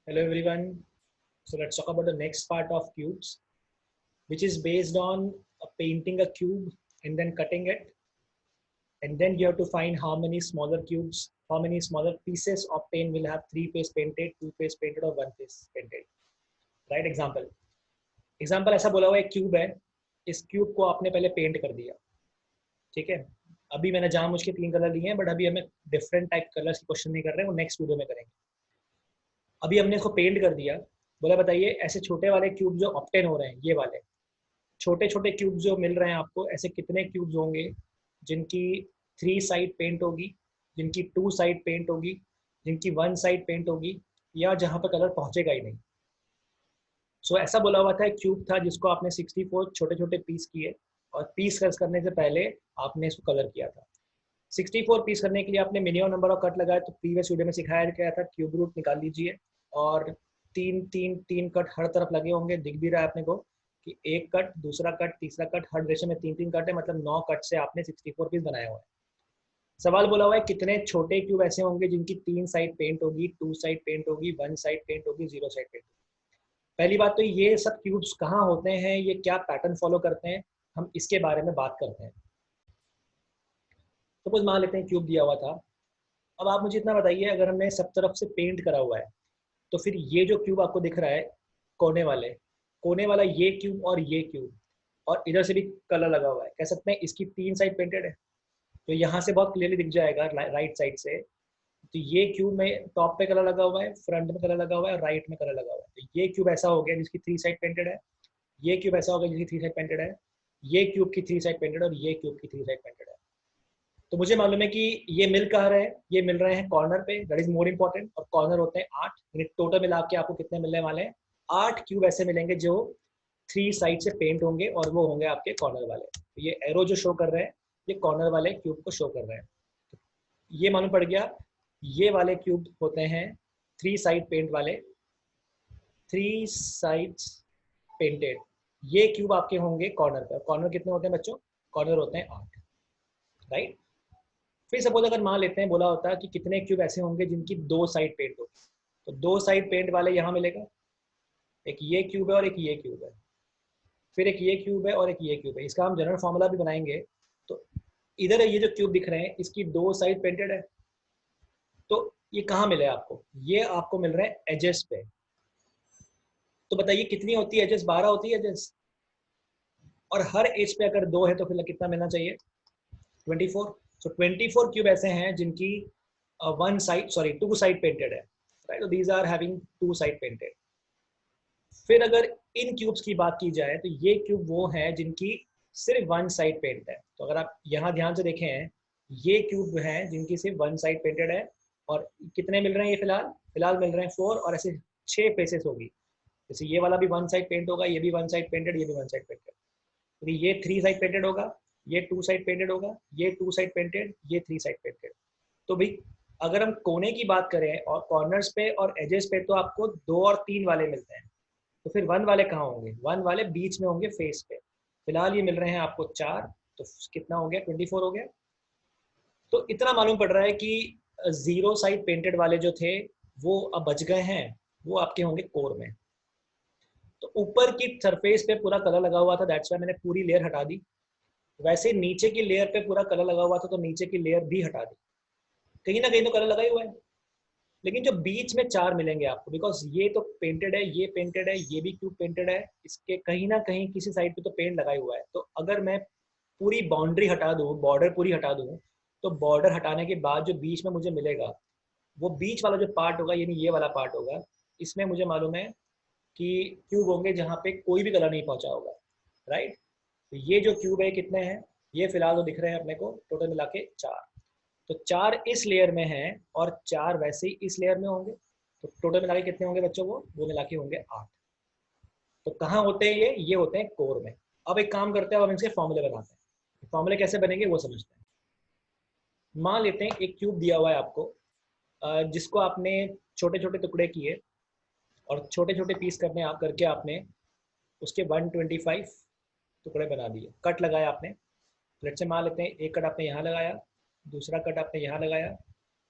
Hello everyone. So let's talk about the next part of cubes, which is based on painting a cube and then cutting it. And then you have to find how many smaller cubes, how many smaller pieces of paint will have three-face painted, two-face painted or one-face painted. Right? Example ऐसा बोला हुआ एक cube है. इस cube को आपने पहले paint कर दिया. ठीक है. अभी मैंने जानबूझ के 3 कलर लिए हैं, बट अभी हमें डिफरेंट टाइप कलर्स की क्वेश्चन नहीं कर रहे हैं, वो नेक्स्ट वीडियो में करेंगे. अभी हमने इसको पेंट कर दिया. बोला बताइए ऐसे छोटे वाले क्यूब जो ऑब्टेन हो रहे हैं, ये वाले छोटे छोटे क्यूब जो मिल रहे हैं आपको, ऐसे कितने क्यूब्स होंगे जिनकी 3 साइड पेंट होगी, जिनकी 2 साइड पेंट होगी, जिनकी 1 साइड पेंट होगी, या जहाँ पर कलर पहुँचेगा ही नहीं. सो ऐसा बोला हुआ था एक क्यूब था जिसको आपने 64 छोटे छोटे पीस किए, और पीस करने से पहले आपने इसको कलर किया था. 64 पीस करने के लिए आपने मिनिमम नंबर ऑफ कट लगाया. तो प्रीवियस वीडियो में सिखाया गया था क्यूब रूट निकाल लीजिए, और तीन तीन तीन कट हर तरफ लगे होंगे. दिख भी रहा है अपने को कि एक कट, दूसरा कट, तीसरा कट, हर डायरेक्शन में 3 3 कट है, मतलब 9 कट से आपने 64 पीस बनाया हुआ है. सवाल बोला हुआ है कितने छोटे क्यूब ऐसे होंगे जिनकी 3 साइड पेंट होगी, 2 साइड पेंट होगी, 1 साइड पेंट होगी, 0 साइड पेंट होगी. पहली बात तो ये सब क्यूब्स कहाँ होते हैं, ये क्या पैटर्न फॉलो करते हैं, हम इसके बारे में बात करते हैं. सपोज मान लेते हैं क्यूब दिया हुआ था. अब आप मुझे इतना बताइए, अगर हमने सब तरफ से पेंट करा हुआ है, तो फिर ये जो क्यूब आपको दिख रहा है कोने वाला ये क्यूब और ये क्यूब, और इधर से भी कलर लगा हुआ है, कह सकते हैं इसकी 3 साइड पेंटेड है. तो यहाँ से बहुत क्लियरली दिख जाएगा राइट साइड से. तो ये क्यूब में टॉप पे कलर लगा हुआ है, फ्रंट में कलर लगा हुआ है, राइट में कलर लगा हुआ है. तो ये क्यूब ऐसा हो गया जिसकी 3 साइड पेंटेड है, ये क्यूब ऐसा हो गया जिसकी 3 साइड पेंटेड है, ये क्यूब की 3 साइड पेंटेड, और ये क्यूब की 3 साइड पेंटेड है. तो मुझे मालूम है कि ये मिल कहाँ रहे हैं, ये मिल रहे हैं कॉर्नर पे. That is more important. और कॉर्नर होते हैं 8, यानी टोटल मिला के आपको कितने मिलने वाले हैं, 8 क्यूब ऐसे मिलेंगे जो 3 साइड से पेंट होंगे, और वो होंगे आपके कॉर्नर वाले. तो ये एरो जो शो कर रहे हैं, ये कॉर्नर वाले क्यूब को शो कर रहे हैं. ये मालूम पड़ गया. ये वाले क्यूब होते हैं 3 साइड पेंट वाले, 3 साइड्स पेंटेड. ये क्यूब आपके होंगे कॉर्नर पे. कॉर्नर कितने होते हैं बच्चों? कॉर्नर होते हैं 8. राइट. फिर सपोज अगर मान लेते हैं बोला होता है कि कितने क्यूब ऐसे होंगे जिनकी 2 साइड पेंट होगी. तो 2 साइड पेंट वाले यहाँ मिलेगा, एक ये क्यूब है और एक ये क्यूब है, फिर एक ये क्यूब है और एक ये क्यूब है. इसका हम जनरल फॉर्मूला भी बनाएंगे. तो इधर ये जो क्यूब दिख रहे हैं, इसकी 2 साइड पेंटेड है. तो ये कहाँ मिले आपको? ये आपको मिल रहे हैं एजेस पे. तो बताइए कितनी होती है एजेस? 12 होती है एजेस, और हर एज पे अगर 2 है तो फिर कितना मिलना चाहिए? 24. सो 24 क्यूब ऐसे हैं जिनकी 1 साइड, सॉरी 2 साइड पेंटेड है. राइट. तो these are having 2 side painted. फिर अगर इन क्यूब्स की बात की जाए, तो ये क्यूब वो हैं जिनकी सिर्फ 1 साइड पेंट है. तो अगर आप यहाँ ध्यान से देखें हैं, ये क्यूब हैं जिनकी सिर्फ 1 साइड पेंटेड है. और कितने मिल रहे हैं? ये फिलहाल मिल रहे हैं 4, और ऐसे 6 फेसेस होगी. जैसे ये वाला भी 1 साइड पेंट होगा, ये भी 1 साइड पेंटेड, ये भी 1 साइड पेंटेड. तो ये 3 साइड पेंटेड होगा, ये 2 साइड पेंटेड होगा, ये 2 साइड पेंटेड, ये 3 साइड पेंटेड. तो भाई अगर हम कोने की बात करें और कॉर्नर्स पे और एजेस पे, तो आपको 2 और 3 वाले मिलते हैं. तो फिर 1 वाले कहाँ होंगे? 1 वाले बीच में होंगे फेस पे. फिलहाल ये मिल रहे हैं आपको 4. तो कितना हो गया? 24 हो गया. तो इतना मालूम पड़ रहा है कि 0 साइड पेंटेड वाले जो थे वो अब बच गए हैं, वो आपके होंगे कोर में. तो ऊपर की सरफेस पे पूरा कलर लगा हुआ था, दैट्स वाई मैंने पूरी लेयर हटा दी. वैसे नीचे की लेयर पे पूरा कलर लगा हुआ था, तो नीचे की लेयर भी हटा दी. कहीं ना कहीं तो कलर लगा ही हुआ है. लेकिन जो बीच में 4 मिलेंगे आपको, बिकॉज ये तो पेंटेड है, ये पेंटेड है, ये भी क्यूब पेंटेड है, इसके कहीं ना कहीं किसी साइड पे तो पेंट लगा ही हुआ है. तो अगर मैं पूरी बाउंड्री हटा दूँ, बॉर्डर पूरी हटा दूँ, तो बॉर्डर हटाने के बाद जो बीच में मुझे मिलेगा, वो बीच वाला जो पार्ट होगा, यानी ये वाला पार्ट होगा, इसमें मुझे मालूम है कि क्यूब होंगे जहाँ पे कोई भी कलर नहीं पहुँचा होगा. राइट. तो ये जो क्यूब है कितने हैं? ये फिलहाल तो दिख रहे हैं अपने को टोटल मिला के 4. तो 4 इस लेयर में हैं, और 4 वैसे ही इस लेयर में होंगे. तो टोटल मिला के कितने होंगे बच्चों? वो मिला के होंगे 8. तो कहाँ होते हैं ये होते हैं कोर में. अब एक काम करते हैं, अब हम इसके फॉर्मूले बनाते हैं. फॉर्मूले कैसे बनेंगे वो समझते हैं. मान लेते हैं एक क्यूब दिया हुआ है आपको, जिसको आपने छोटे छोटे टुकड़े किए, और छोटे छोटे पीस करके आपने उसके 125 टुकड़े बना दिए, कट लगाया आपने. लेट्स से मान लेते हैं एक कट आपने यहाँ लगाया, दूसरा कट आपने यहाँ लगाया,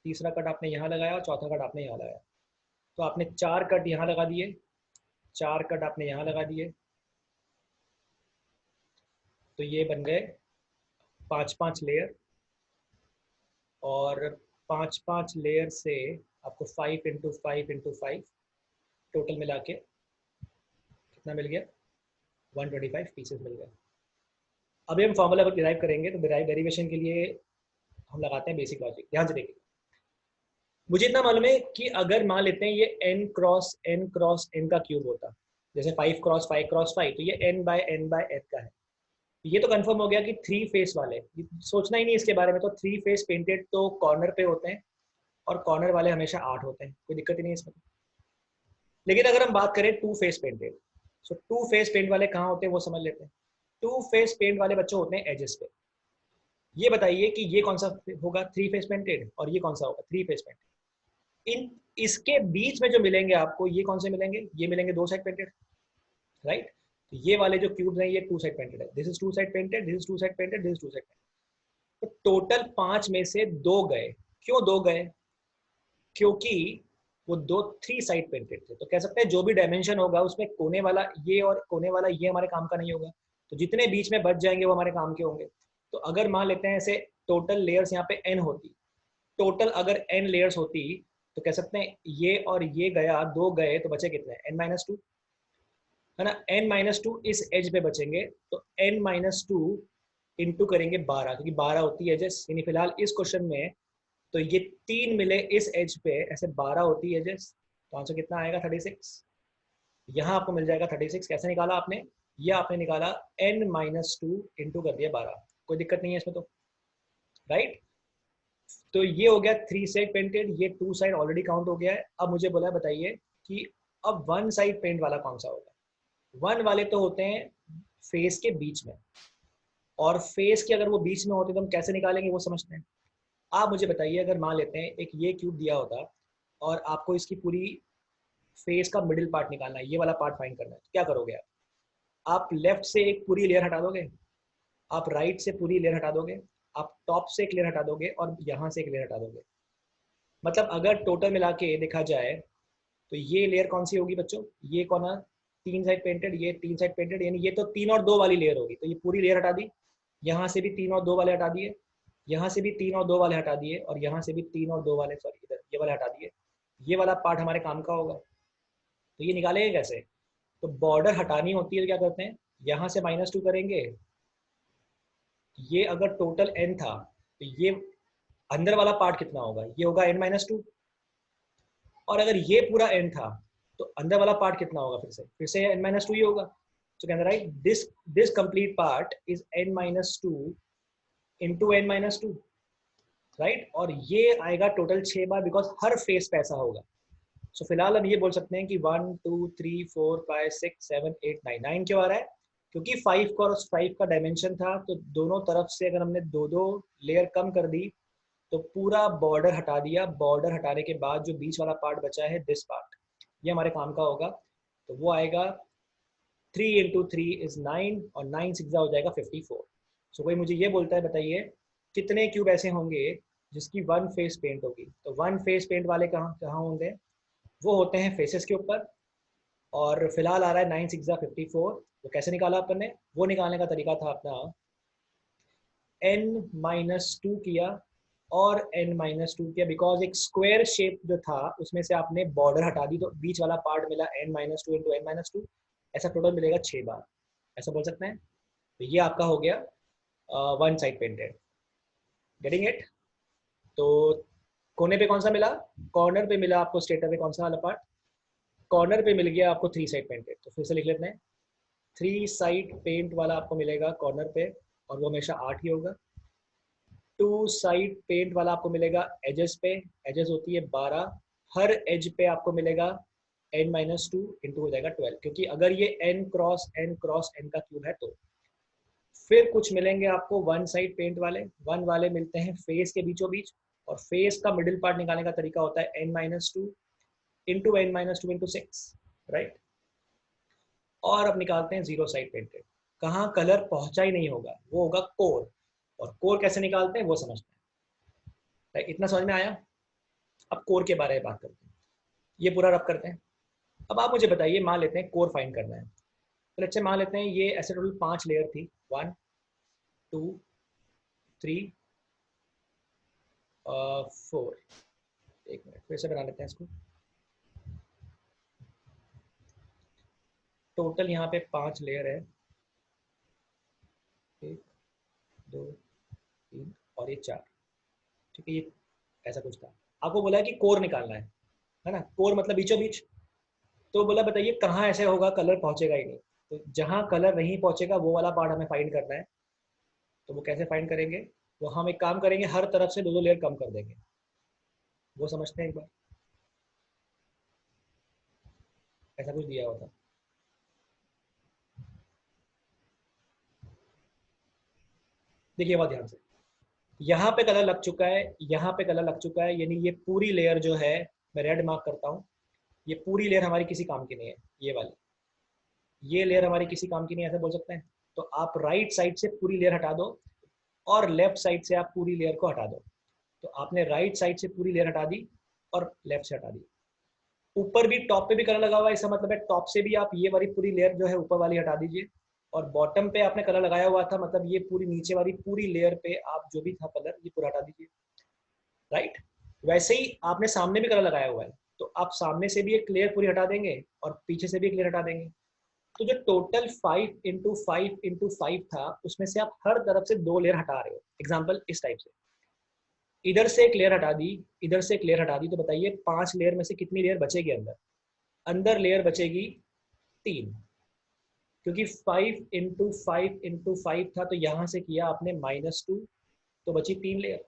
तीसरा कट आपने यहाँ लगाया, और चौथा कट आपने यहाँ लगाया. तो आपने 4 कट यहाँ लगा दिए, 4 कट आपने यहाँ लगा दिए, तो ये बन गए 5-5 लेयर, और 5-5 लेयर से आपको 5 इंटू 5 इंटू 5 टोटल मिला के कितना मिल गया, 125 पीसेस मिल गए। अभी हम फॉर्मूला पर डिराइव करेंगे, तो डेरिवेशन के लिए हम लगाते हैं बेसिक लॉजिक। ध्यान से देखिए, मुझे इतना मालूम है कि अगर मान लेते हैं ये n क्रॉस n का क्यूब होता, जैसे 5 क्रॉस 5 क्रॉस 5, तो ये n बाय n का है। ये तो कंफर्म हो गया कि 3 फेस वाले, सोचना ही नहीं इसके बारे में, तो 3 फेस पेंटेड तो कॉर्नर पे होते हैं, और कॉर्नर वाले हमेशा 8 होते हैं, कोई दिक्कत ही नहीं इसमें। लेकिन अगर हम बात करें 2 फेस पेंटेड, सो 2 फेस पेंट वाले कहाँ होते हैं वो समझ लेते हैं। 2 फेस पेंट वाले बच्चे होते हैं एजेस पे। ये बताइए कि ये कौन सा होगा 3 फेस पेंटेड, और ये कौन सा होगा 3 फेस पेंटेड। इन इसके बीच में जो मिलेंगे आपको, ये कौन से मिलेंगे, ये मिलेंगे 2 साइड पेंटेड, राइट। तो ये वाले जो क्यूब्स हैं ये 2 साइड पेंटेड है, this is 2 side painted, this is 2 side painted, this is 2 side painted. तो टोटल 5 में से 2 गए। क्यों 2 गए? क्योंकि वो 2 3 साइड पेंटेड थे। तो कह सकते हैं जो भी डायमेंशन होगा उसमें कोने वाला ये और कोने वाला ये हमारे काम का नहीं होगा, तो जितने बीच में बच जाएंगे वो हमारे काम के होंगे। तो अगर मान लेते हैं ऐसे टोटल लेयर्स यहाँ पे n होती, टोटल अगर n लेयर्स होती, तो कह सकते हैं ये और ये गया, 2 गए, तो बचे कितने, n-2, है ना। n-2 इस एज पे बचेंगे, तो n-2 इंटू करेंगे 12, क्योंकि 12 होती है एजेस, यानी फिलहाल इस क्वेश्चन में तो ये 3 मिले इस एज पे, ऐसे 12 होती है एजेस, तो आंसर कितना आएगा 36। यहाँ आपको मिल जाएगा 36। कैसे निकाला आपने, ये आपने निकाला n-2 इंटू कर दिया 12, कोई दिक्कत नहीं है इसमें तो, राइट। तो ये हो गया 3 साइड पेंटेड, ये 2 साइड ऑलरेडी काउंट हो गया है। अब मुझे बोला बताइए कि अब 1 साइड पेंट वाला कौन सा होगा। 1 वाले तो होते हैं फेस के बीच में, और फेस के अगर वो बीच में होते तो हम कैसे निकालेंगे वो समझते हैं। आप मुझे बताइए, अगर मान लेते हैं एक ये क्यूब दिया होता और आपको इसकी पूरी फेस का मिडिल पार्ट निकालना है, ये वाला पार्ट फाइंड करना है, तो क्या करोगे आप लेफ्ट से एक पूरी लेयर हटा दोगे, आप राइट से पूरी लेयर हटा दोगे, आप टॉप से एक लेयर हटा दोगे, और यहाँ से एक लेयर हटा दोगे। मतलब अगर टोटल मिला के देखा जाए तो ये लेयर कौन सी होगी बच्चों, ये कौन है 3 साइड पेंटेड, ये 3 साइड पेंटेड, यानी ये तो 3 और 2 वाली लेयर होगी। तो ये पूरी लेयर हटा दी, यहाँ से भी 3 और 2 वाले हटा दिए, यहाँ से भी 3 और 2 वाले हटा दिए, और यहाँ से भी 3 और 2 वाले, सॉरी इधर ये वाले हटा दिए। ये वाला पार्ट हमारे काम का होगा, तो ये निकालेंगे कैसे। तो बॉर्डर हटानी होती है तो क्या करते हैं, यहाँ से -2 करेंगे। ये अगर टोटल n था तो ये अंदर वाला पार्ट कितना होगा, ये होगा n-2, और अगर ये पूरा n था तो अंदर वाला पार्ट कितना होगा, फिर से n-2 ही होगा। So can I write this complete part is n-2 into n-2, right. और ये आएगा total 6 bar, because her face पे ऐसा होगा। सो फिलहाल हम ये बोल सकते हैं कि 1 2 3 4 5 6 7 8 9 9 क्यों आ रहा है, क्योंकि 5 क्रॉस 5 का डायमेंशन था, तो दोनों तरफ से अगर हमने 2-2 लेयर कम कर दी तो पूरा बॉर्डर हटा दिया। बॉर्डर हटाने के बाद जो बीच वाला पार्ट बचा है, दिस पार्ट, ये हमारे काम का होगा। तो वो आएगा 3 इंटू 3 इज 9, और 9 6 हो जाएगा 54। सो कोई मुझे ये बोलता है बताइए कितने क्यूब ऐसे होंगे जिसकी 1 फेस पेंट होगी। तो 1 फेस पेंट वाले कहाँ कहाँ होंगे, वो होते हैं फेसेस के ऊपर। और फिलहाल आ रहा है 9 6 54। तो कैसे निकाला अपन ने, वो निकालने का तरीका था अपना n-2 किया और n-2 किया, बिकॉज एक स्क्वायर शेप जो था उसमें से आपने बॉर्डर हटा दी, तो बीच वाला पार्ट मिला n-2 इंटू n-2, ऐसा टोटल मिलेगा 6 बार, ऐसा बोल सकते हैं। तो ये आपका हो गया 1 साइड पेंटेड, गेटिंग इट। तो कोने पे कौन सा मिला, कॉर्नर पे मिला आपको स्टेटर पे कौन सा वाला पार्ट, कॉर्नर पे मिल गया आपको 3 साइड पेंटेड। तो फिर से लिख लेते हैं, 3 साइड पेंट वाला आपको मिलेगा कॉर्नर पे, और वो हमेशा 8 ही होगा। 2 साइड पेंट वाला आपको मिलेगा एजेस पे, एजेस होती है 12, हर एज पे आपको मिलेगा n-2 इंटू हो जाएगा 12, क्योंकि अगर ये n क्रॉस n का क्यूब है तो। फिर कुछ मिलेंगे आपको 1 साइड पेंट वाले, 1 वाले मिलते हैं फेस के बीचों बीच, और फेस का मिडिल पार्ट निकालने का तरीका होता है n-2 into n-2 into 6, right. और अब निकालते हैं 0 साइड पेंटेड, कहाँ कलर पहुंचा ही नहीं होगा, वो होगा कोर। और कोर कैसे निकालते हैं वो समझते हैं, राइट। इतना समझ में आया। अब कोर के बारे में बात करते हैं। ये पूरा रब करते हैं। अब आप मुझे बताइए, मान लेते हैं कोर फाइंड करना है, तो अच्छे मान लेते हैं ये ऐसे टोटल 5 लेयर थी, 1 2 3 4। एक मिनट फिर से बना लेते हैं इसको। टोटल यहाँ पे 5 लेयर है, 1 2 3 और ये 4। ठीक है, ये ऐसा कुछ था। आपको बोला है कि कोर निकालना है ना, कोर मतलब बीचों बीच। तो बोला बताइए कहाँ ऐसे होगा कलर पहुंचेगा ही नहीं, तो जहाँ कलर नहीं पहुंचेगा वो वाला पार्ट हमें फाइंड करना है। तो वो कैसे फाइंड करेंगे, वो हम एक काम करेंगे, हर तरफ से 2 2 लेयर कम कर देंगे। वो समझते हैं एक बार, ऐसा कुछ दिया हुआ था। देखिए बहुत ध्यान से, यहाँ पे कलर लग चुका है, यहाँ पे कलर लग चुका है, यानी ये पूरी लेयर जो है, मैं रेड मार्क करता हूँ, ये पूरी लेयर हमारी किसी काम की नहीं है। ये वाली, ये लेयर हमारी किसी काम की नहीं है, ऐसा बोल सकते हैं। तो आप राइट साइड से पूरी लेयर हटा दो और लेफ्ट साइड से आप पूरी लेयर को हटा दो। तो आपने राइट साइड से पूरी लेयर हटा दी और लेफ्ट से हटा दी। ऊपर भी टॉप पे भी कलर लगा हुआ है, इसका मतलब है टॉप से भी आप ये वाली पूरी लेयर जो है ऊपर वाली हटा दीजिए। और बॉटम पे आपने कलर लगाया हुआ था, मतलब ये पूरी नीचे वाली पूरी लेयर पे आप जो भी था कलर ये पूरा हटा दीजिए। राइट, वैसे ही आपने सामने भी कलर लगाया हुआ है, तो आप सामने से भी एक लेयर पूरी हटा देंगे और पीछे से भी एक लेयर हटा देंगे। तो जो टोटल 5 × 5 × 5 था, उसमें से आप हर तरफ से 2 लेयर हटा रहे हो। एग्जाम्पल इस टाइप से, इधर से एक लेयर हटा दी, इधर से एक लेयर हटा दी, तो बताइए 5 लेयर में से कितनी लेयर बचेगी अंदर? अंदर लेयर बचेगी 3, क्योंकि 5 × 5 × 5 था, तो यहां से किया आपने -2, तो बची 3 लेयर।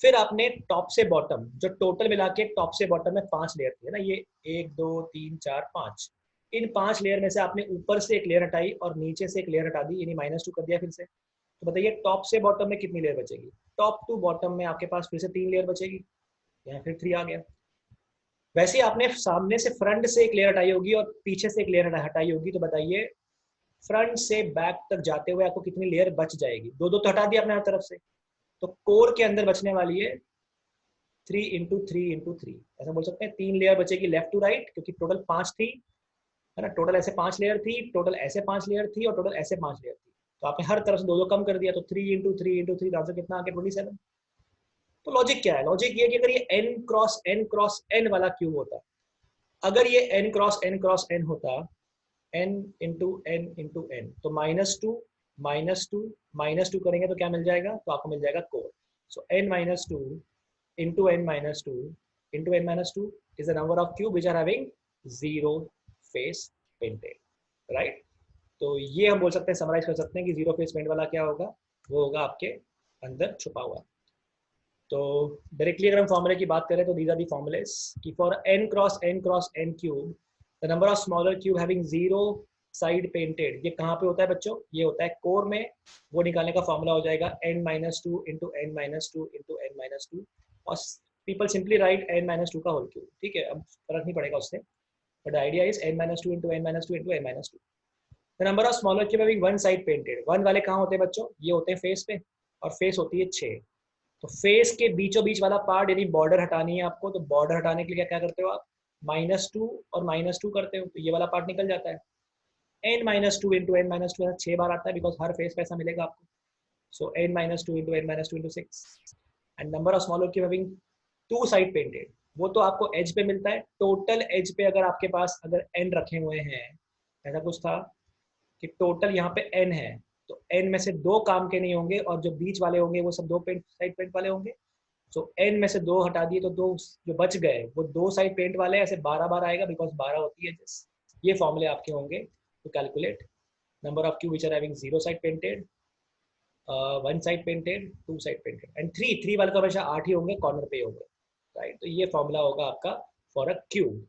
फिर आपने टॉप से बॉटम, जो टोटल मिला के टॉप से बॉटम में 5 लेयर थी, है ना, ये 1 2 3 4 5। इन 5 लेयर में से आपने ऊपर से एक लेयर हटाई और नीचे से एक लेयर हटा दी, यानी -2 कर दिया फिर से। तो बताइए टॉप से बॉटम में कितनी लेयर बचेगी? टॉप टू बॉटम में आपके पास फिर से 3 लेयर बचेगी, यहाँ फिर 3 आ गया। वैसे आपने सामने से फ्रंट से एक लेयर हटाई होगी और पीछे से एक लेयर हटाई होगी, तो बताइए फ्रंट से बैक तक जाते हुए आपको कितनी लेयर बच जाएगी? 2 2 तो हटा दिया आपने हर तरफ से। तो कोर के अंदर बचने वाली है 3 × 3 × 3, ऐसा बोल सकते हैं। 3 लेयर बचेगी लेफ्ट टू राइट, क्योंकि टोटल 5 थी, है ना, टोटल ऐसे 5 लेयर थी, टोटल ऐसे 5 लेयर थी और टोटल ऐसे 5 लेयर थी। तो आपने हर तरफ से 2 2 कम कर दिया, तो 3 × 3 × 3 आंसर कितना आ गया? 27। तो लॉजिक क्या है? लॉजिक ये कि अगर ये n × n × n वाला क्यूब होता, अगर ये n × n × n होता, n × n × n, तो -2 -2 करेंगे तो क्या मिल जाएगा? तो आपको मिल जाएगा core. So n-2 into n-2 into n-2 is the number of cube which are having 0 face painted, right? तो ये हम बोल सकते हैं, समराइज कर सकते हैं कि 0 फेस पेंट वाला क्या होगा? वो होगा आपके अंदर छुपा हुआ। तो डायरेक्टली अगर हम फॉर्मूले की बात करें तो दीज आर दी फॉर्मूलेस कि for n × n × n cube the number of smaller cube having 0 side painted, ये कहाँ पे होता है बच्चों? ये होता है कोर में। वो निकालने का फॉर्मूला हो जाएगा n-2 × n-2 × n-2, और पीपल सिंपली राइट n-2 का होल क्यूब। ठीक है, अब फर्क नहीं पड़ेगा उससे, but idea is n-2 × n-2 × n-2। The number of smaller cube having 1 side painted, 1 वाले कहाँ होते हैं बच्चों? ये होते हैं फेस पे, और फेस होती है 6। तो फेस के बीचों बीच वाला पार्ट, यानी बॉर्डर हटानी है आपको, तो बॉर्डर हटाने के लिए क्या करते हो आप? -2 और -2 करते हो, तो ये वाला पार्ट निकल जाता है। n-2 × n-2 6 बार आता है, बिकॉज हर फेस पे ऐसा मिलेगा आपको। सो n-2 × n-2 × 6। And number of smaller cube having 2 side painted, वो तो आपको एज पे मिलता है। टोटल एज पे अगर आपके पास अगर n रखे हुए हैं, ऐसा कुछ था कि टोटल यहाँ पे n है, तो n में से 2 काम के नहीं होंगे, और जो बीच वाले होंगे वो सब 2 पेंट साइड पेंट वाले होंगे। सो n में से 2 हटा दिए, तो 2 जो बच गए वो 2 साइड पेंट वाले, ऐसे 12 बार आएगा, बिकॉज 12 होती है एजेस। ये फॉर्मूले आपके होंगे to calculate number of cube which are having 0 side painted, 1 side painted, 2 side painted, and 3 वाले तो हमेशा 8 ही होंगे, कॉर्नर पे ही होंगे, राइट? तो ये फॉर्मूला होगा आपका फॉर अ क्यूब।